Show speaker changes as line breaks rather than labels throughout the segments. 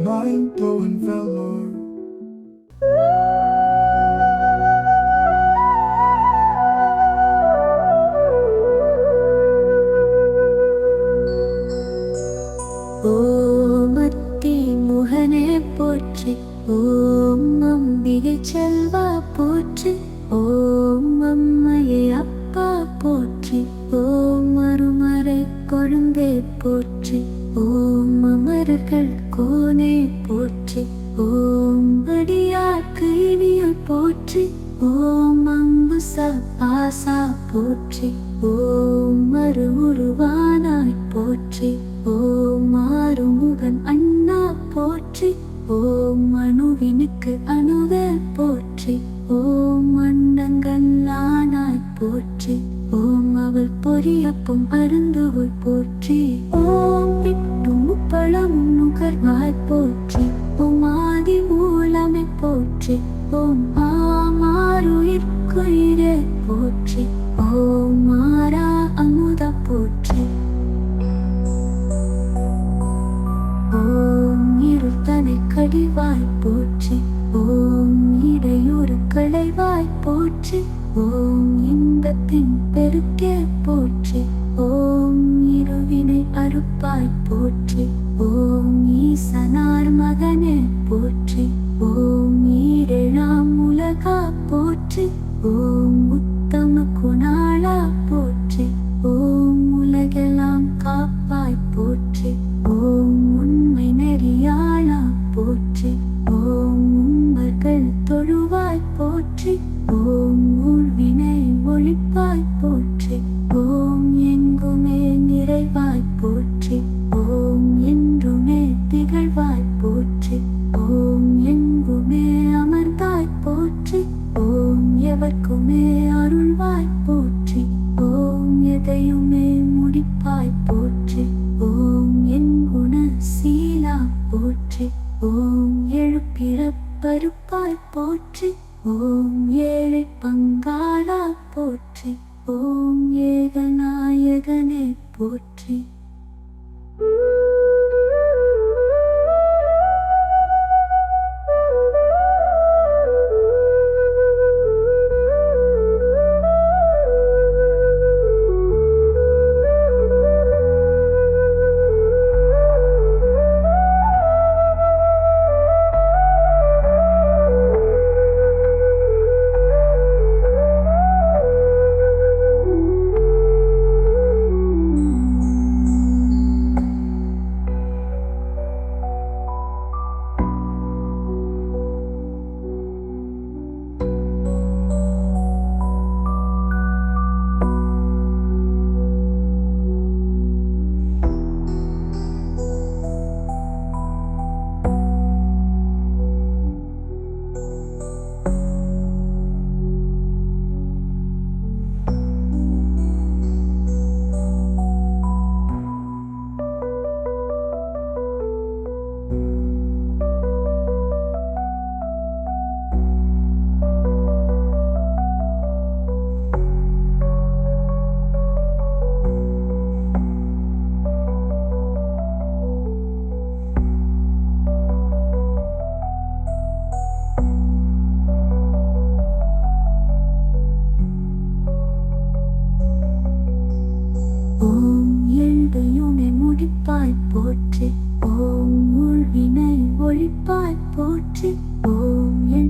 Mind-blowing valor.
ஓம் அத்தி முகனே போற்றி, ஓம் அம்பிகை செல்வா போற்றி, ஓம் அம்மையே அப்பா போற்றி, ஓம் அருமறை கொழுந்தே போற்றி, ஓம் அமரர்கள் கோனே போற்றி, ஓம் அடியார்க்கு இனியல் போற்றி, ஓம் அம்புசா பாசா போற்றி, ஓம் அருவுருவானாய் போற்றி, ஓம் ஆறுமுகன் அண்ணா போற்றி, ஓம் அணுவினுக்கு அணுவே போற்றி, ஓம் அண்டங்கல்லானாய் போற்றி, ஓம் அவள் பொரியப்பும் அருந்துவுள் போற்றி, ஓம் பிட்டும் முப்பழமும் நுகர்வாய் போற்றி, ஓம் ஆதி மூலமே போற்றி, ஓம் ஆமாருயிர்க்குயிரே போற்றி, ஓம் மாறா அமுத போற்றி, ஓம் இருத்தனை கடிவாய் போற்றி, ஓம் இடையூறு களைவாய் போற்றி, ஓம் இன்பத்தின் பெருக்கே போற்றி, ஓம் இருவினை அறுப்பாய் போற்றி, ஓம் ஈசனார் மகனே போற்றி, ஓம் ஈரெழாம் உலகா போற்றி, ஓம் உத்தம குணாளா போற்றி, ஓம் உலகெல்லாம் காப்பாய் போற்றி, ஓம் உண்மை நெறியாளா போற்றி, ஓம் உம்பர்கள் தொழுவாய் போற்றி, ஓம் ஊழ்வினை ஒழிப்பாய் போற்றி, ஓம் எங்குமே நிறைவாய் போற்றி, ஓம் என்றுமே திகழ்வாய் போற்றி, ஓம் எங்குமே அமர்ந்தாய் போற்றி, ஓம் எவர்க்குமே அருள்வாய் போற்றி, ஓம் எதையுமே முடிப்பாய் போற்றி, ஓம் என் குண சீலா போற்றி, ஓம் எழுப்பிறப்பருப்பாய் போற்றி, ஓம் ஏழை பங்காளா போற்றி, ஓம் ஏகநாயகனே போற்றி. ஓம் எழுதையுமே முடிப்பாய் போற்றி, ஓம் ஊழ்வினை ஒழிப்பாய் போற்றி, ஓம் என்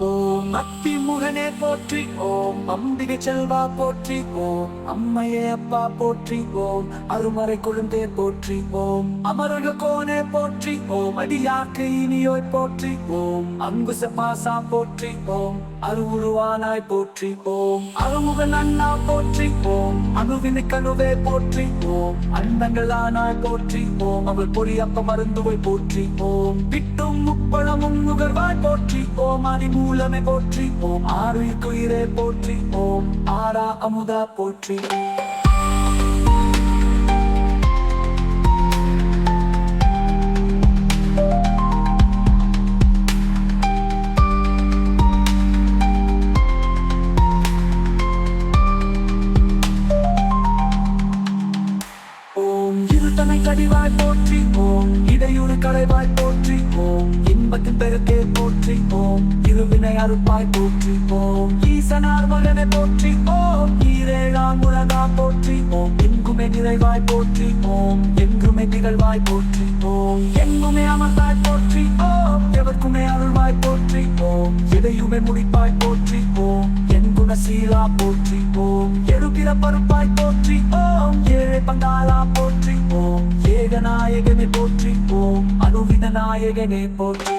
ஓம் அத்தி முகனே போற்றி, ஓம் அம்பிகை செல்வா போற்றி, ஓம் அம்மையே அப்பா போற்றி, ஓம் அருமறை கொழுந்தே போற்றி, ஓம் அமரக கோனே போற்றி, ஓம் அடியார்க்கு இனியோய் போற்றி, ஓம் அங்குச பாசா போற்றி, ஓம் அருவுருவானாய் போற்றி, ஓம் அருமுகன் அண்ணா போற்றி, ஓம் அணுவினை கணுவே போற்றி, ஓம் அண்டங்களானாய் போற்றி, ஓம் அவள் பொறியப்ப மருந்துவை போற்றி, ஓம் பிட்டும் முப்பழமும் நுகர்வாய் போற்றி, ஓம் ஆதி மூலமே போற்றி. போற்றி ஓம் ஆருயிர்க்குயிரே போற்றி ஓம் ஆரா அமுதா போற்றி இருட்டனை கடிவாய் போற்றி ஓம் இடையூறு களைவாய் போற்றி ஓம் இன்பத்தின் பெருக்கே போற்றி ஓம் இருவினை அறுப்பாய் போற்றி ஓம் ஈசனார் மகனை போற்றி ஓம் ஈரேழாம் உலகா போற்றி ஓம் எங்குமே நிறைவாய் போற்றி ஓம் எங்குமே திகழ்வாய் போற்றி ஓம் எங்குமே அமர்ந்தாய் போற்றி ஓம் எவர்க்குமே அருள்வாய் போற்றி ஓம் இதையுமே முடிப்பாய் போற்றி ஓம் என் குணசீலா போற்றி ஓம் எழுபிற பருப்பாய் போற்றி ஓம் ஏழை பங்காளா போற்றி ஓம் ஏகநாயகனே போற்றி ஓம் அனுவின நாயகனே போற்றி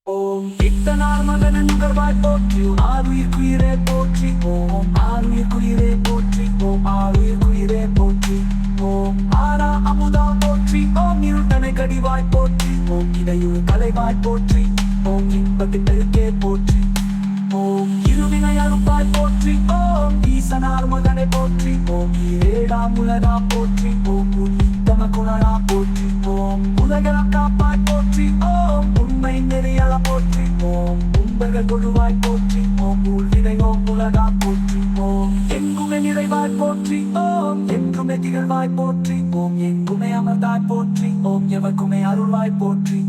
ஓம் இத்தனார் மகனன் நுகர்வாய் போற்றி ஆருயிர்க்குயிரே போற்றி ஓம் ஆருயிர்க்குயிரே போற்றி ஓம் ஆருயிர்க்குயிரே போற்றி ஓம் ஆரா அமுதா போற்றி ஓம் இருட்டனை கடிவாய் போற்றி ஓம் இடையூறு களைவாய் போற்றி ஓம் இன்பத்தின் பெருக்கே போற்றி ஓம் இருவினை அறுப்பாய் போற்றி ஓம் ஈசனார் மகனை போற்றி ஓம் ஏழாம் உலகா போற்றி ஓம் உத்தம குணரா போற்றி ஓம் உலகம் காப்பாய் போற்றி ஓம் உண்மை நெறியல போற்றி ஓம் உம்பர்கள் தொழுவாய் போற்றி ஓம் உள்வினை ஓம் உலகா போற்றி ஓம் எங்குமே நிறைவாய் போற்றி ஓம் எங்குமே திகழ்வாய் போற்றி ஓம் எங்குமே அமர்ந்தாய் போற்றி ஓம் எவர்க்குமே அருள்வாய் போற்றி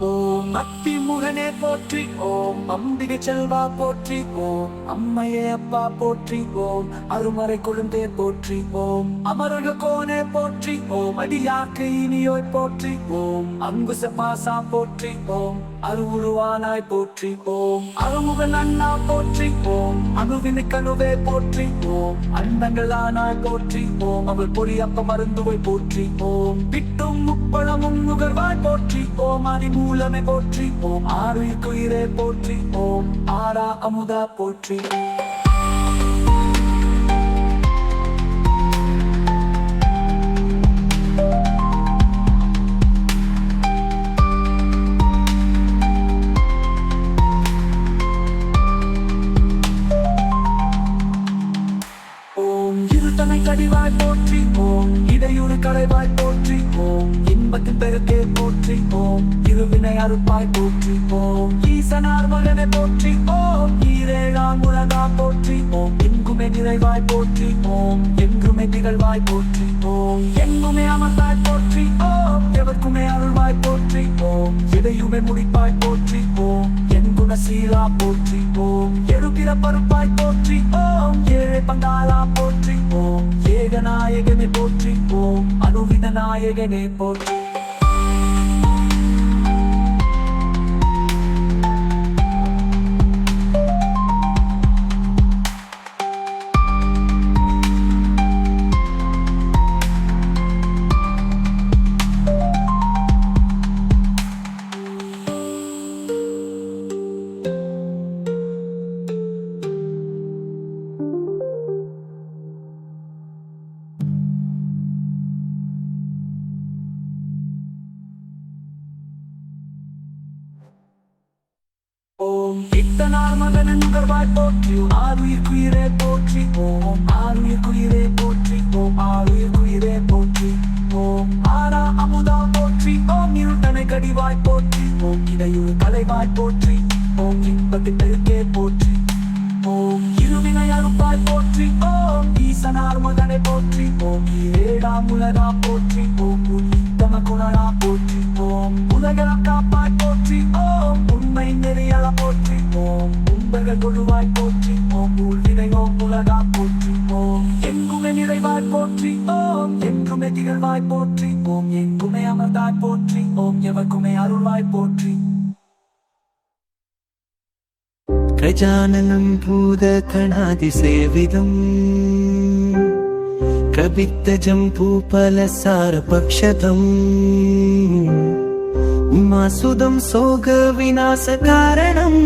ஓம் அத்தி முகனே போற்றி ஓம் அம்பிகை செல்வா போற்றி ஓம் அம்மையே அப்பா போற்றி ஓம் அருமறை கொழுந்தே போற்றி ஓம் அமரக கோனே போற்றி ஓம் அடியாக்கு இனியோய் போற்றி ஓம் அங்குச பாசா போற்றி ஓம் அருவுருவானாய் போற்றி ஓம் அருமுகன் அண்ணா போற்றி ஓம் அணுவினை கணுவே போற்றி ஓம் அண்டங்களானாய் போற்றி ஓம் அவள் பொடி அப்ப மருந்துவை போற்றி ஓம் பிட்டும் முப்பழமும் நுகர்வாய் போற்றி ஓம் மூலமே போற்றி ஓம் ஆருயிர்க்குயிரே போற்றி ஓம் ஆரா அமுதா போற்றி ஓம் இருட்டனை கடிவாய் போற்றி ஓம் இடையூறு களைவாய் போற்றி ஓம் இன்பத்தின் பெருக்கே போற்றி ஓம் இருவினை அறுப்பாய் போற்றி ஓம் ஈசனார் மகனை போற்றி ஓம் ஈரேழாம் உலகா போற்றி ஓம் எங்குமே நிறைவாய் போற்றி ஓம் எங்குமே திகழ்வாய் போற்றி ஓம் எங்குமே அமர்ந்தாய் போற்றி ஓம் எவர்க்குமே அருள்வாய் போற்றி ஓம் இதையுமே முடிப்பாய் போற்றி ஓம் என் குணசீலா போற்றி ஓம் எழுபிற பருப்பாய் போற்றி ஓம் ஏழை பங்காளா போற்றி ஓம் ஏகநாயகனே போற்றி ஓம் அனுவின நாயகனே போற்றி ஓம் இத்தனார் மகனன் நுகர்வாய் போற்றி ஆருயிர்க்குயிரே போற்றி ஓம் ஆருயிர்க்குயிரே போற்றி ஓம் ஆருயிர்க்குயிரே போற்றி ஓம் ஆரா அமுதா போற்றி ஓம் இருட்டனை கடிவாய் போற்றி ஓம் இடையூறு களைவாய் போற்றி ஓம் இன்பத்தின் பெருக்கே போற்றி ஓம் இருவினை அறுப்பாய் போற்றி ஓம் ஈசனார் மகனை போற்றி ஓம் உலகம் காப்பாய் போற்றி ஓம் உண்மை நெறியால போற்றி ஓம் உம்பர்கள் தொழுவாய் போற்றி ஓம் ஊழ்வினை ஓம் உலகா போற்றி ஓம் எங்குமே நிறைவாய் போற்றி ஓம் எங்குமே திகழ்வாய் போற்றி ஓம் எங்குமே அமர்ந்தாய் போற்றி ஓம் எவர்க்குமே அருள்வாய் போற்றி
गजाननं भूतगणादिसेवितम् कवित्तजं भूपलसारपक्षतम् उमासुदं सोगविनाशकारणम्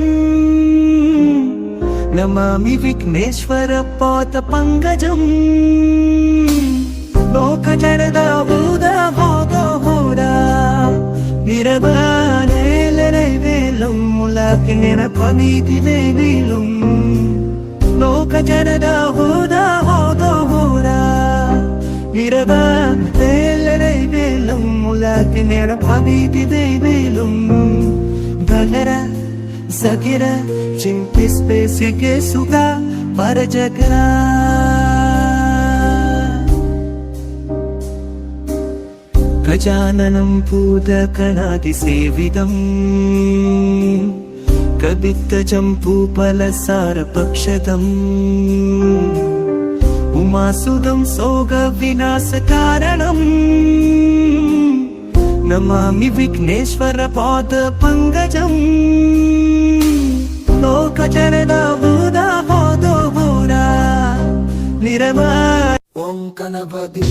नमामि विघ्नेश्वरपादपङ्कजम् लोकजनदाभूतभोगहोरा निरवनेलनैवेलं मुलाकिनेन पनीतिनेविलुं लोकजनदाभूतभोगहोरा निरवनेलनैवेलं मुलाकिनेन पनीतिनेविलुं गगन सगिर चिंतिस्पेसिके सुगा परजगरा गजाननं भूतगणादिसेवितम् कवित्तजम्बूफलसारभक्षतम् उमासुदं सोगविनाशकारणम् नमामि विघ्नेश्वरपादपङ्कजम् लोकजनदाभूतभोगहोरा निरवनेलनैवेलं
ஓம் கணபதி